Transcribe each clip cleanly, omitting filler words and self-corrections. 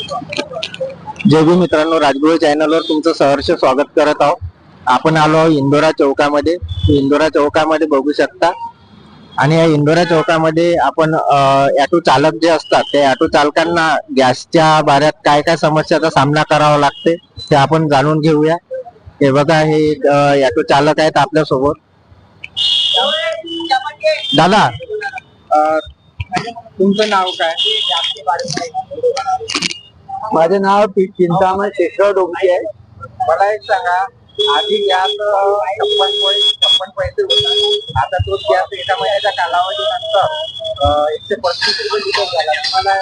जय भीम मित्रांनो, राजगुरू चॅनलवर तुमचं सहर्ष स्वागत करत आहोत. आपण आलो आहोत इंदोरा चौकामध्ये. इंदोरा चौकामध्ये बघू शकता. आणि या इंदोरा चौकामध्ये आपण ऑटो चालक जे असतात त्या ऑटो चालकांना गॅसच्या बाऱ्यात काय काय समस्याचा सामना करावा लागते ते आपण जाणून घेऊया. हे बघा, हे ऑटो चालक आहेत आपल्या सोबत. दादा, तुमचं नाव काय? माझे नाव चिंतामण शेषराव डोंगरे आहे. मला एक सांगा, आधी गॅस 56 पैसे होता, आता तो गॅस एका महिन्याच्या कालावधीनंतर 135 रुपये लिटर झाला. मला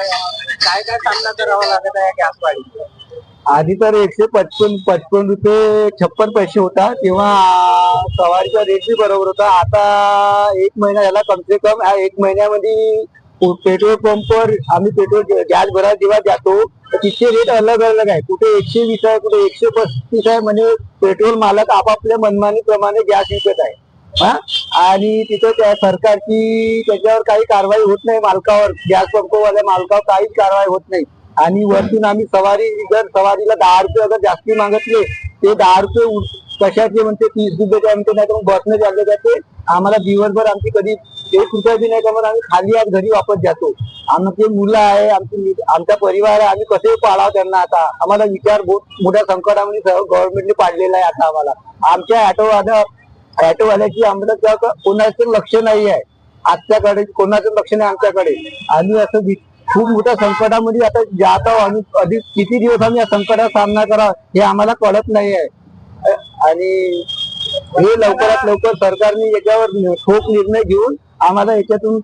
काय काय सामना करावा लागत आहे गॅस वाढीचा? आधी तर 155 रुपये 56 पैसे होता, तेव्हा सवारीचा रेट बी बरोबर होता. आता एक महिना झाला, कम से कम एक महिन्यामध्ये पेट्रोल पंपवर आम्ही पेट्रोल गॅस भरायला जेव्हा जातो तिथे रेट अलग अलग आहे. कुठे 120 आहे, कुठे 135 आहे. म्हणजे पेट्रोल मालक आपापल्या मनमानी प्रमाणे गॅस विकत आहे. आणि तिथं त्या सरकारची त्याच्यावर काही कारवाई होत नाही. मालकावर, गॅस पंपवाल्या मालकावर काहीच कारवाई होत नाही. आणि वरतून आम्ही जर सवारीला 10 रुपये अगर जास्ती मागितले, ते 10 रुपये कशाचे म्हणते 30 रुपये म्हणते, नाही तर मग बसने चालले जाते. आम्हाला दिवसभर आमची कधी 1 रुपया बी नाही कमत. आम्ही खाली आज घरी वापस जातो. आमचे मुलं आहे, आमचा परिवार आहे, आम्ही कसे पाळावं त्यांना? आता आम्हाला विचार बहुत मोठ्या संकटामध्ये गव्हर्नमेंटने पाडलेला आहे. आता आम्हाला आमच्या ऑटोवाल्याची आम्हाला कोणाचं लक्ष नाही आहे. आजच्याकडे कोणाचं लक्ष नाही आमच्याकडे. आम्ही असं खूप मोठ्या संकटामध्ये आता जात आहोत. आम्ही अधिक किती दिवस आम्ही या संकटाचा सामना करावा हे आम्हाला कळत नाही आहे. आणि हे लवकरात लवकर सरकारने याच्यावर ठोस निर्णय घेऊन आम्हाला याच्यातून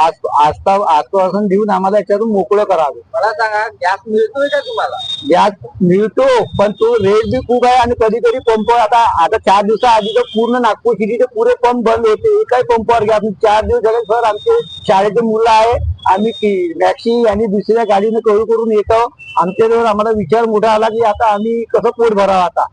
आश्वासन देऊन आम्हाला याच्यातून मोकळं करावं. मला सांगा, गॅस मिळतोय का तुम्हाला? गॅस मिळतो, पण तो रेट बी खूप आहे. आणि कधी कधी पंप आता 4 दिवसाआधी तर पूर्ण नागपूर सिटीचे पुरे पंप बंद होते. एकाही पंपावर गॅस 4 दिवस झाले. सर, आमचे शाळेचे मुलं आहे, आम्ही टॅक्सी आणि दुसऱ्या गाडीने करून येतो. आमच्याजवळ आम्हाला विचार मोठा आला की आता आम्ही कसं पोट भरावं. आता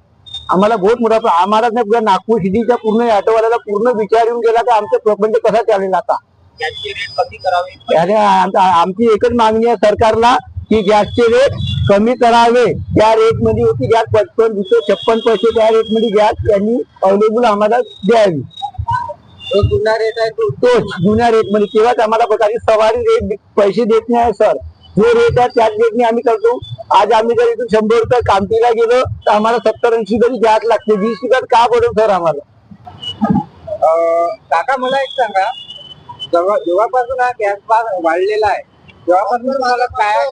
आम्हाला बहुत मोठा, आम्हाला नाही नागपूर सिटीच्या पूर्ण ऑटोवाल्याला पूर्ण विचार येऊन गेला की आमचं प्रपंच कसा चालेल आता. गॅसचे रेट कमी करावे. आमची एकच मागणी आहे सरकारला की गॅसचे रेट कमी करावे. त्या रेट मध्ये होती गॅस 55 रुपये 56 पैसे, त्या रेट मध्ये गॅस त्यांनी अवेलेबल आम्हाला द्यावी. तो जुना रेट आहे, तोच जुन्या रेट मध्ये. तेव्हाच आम्हाला काही सवारी रेट पैसे देत नाही सर. जो रेट आहे त्याच रेटने आम्ही करतो. आज आम्ही जर इथून 100 रुपये कामठीला गेलो तर आम्हाला 70-80 तरी गॅस लागते. 20 रुपयात का पडेल सर आम्हाला? काका, मला एक सांगा, जेव्हापासून हा गॅस वाढलेला आहे तेव्हापासून तुम्हाला काय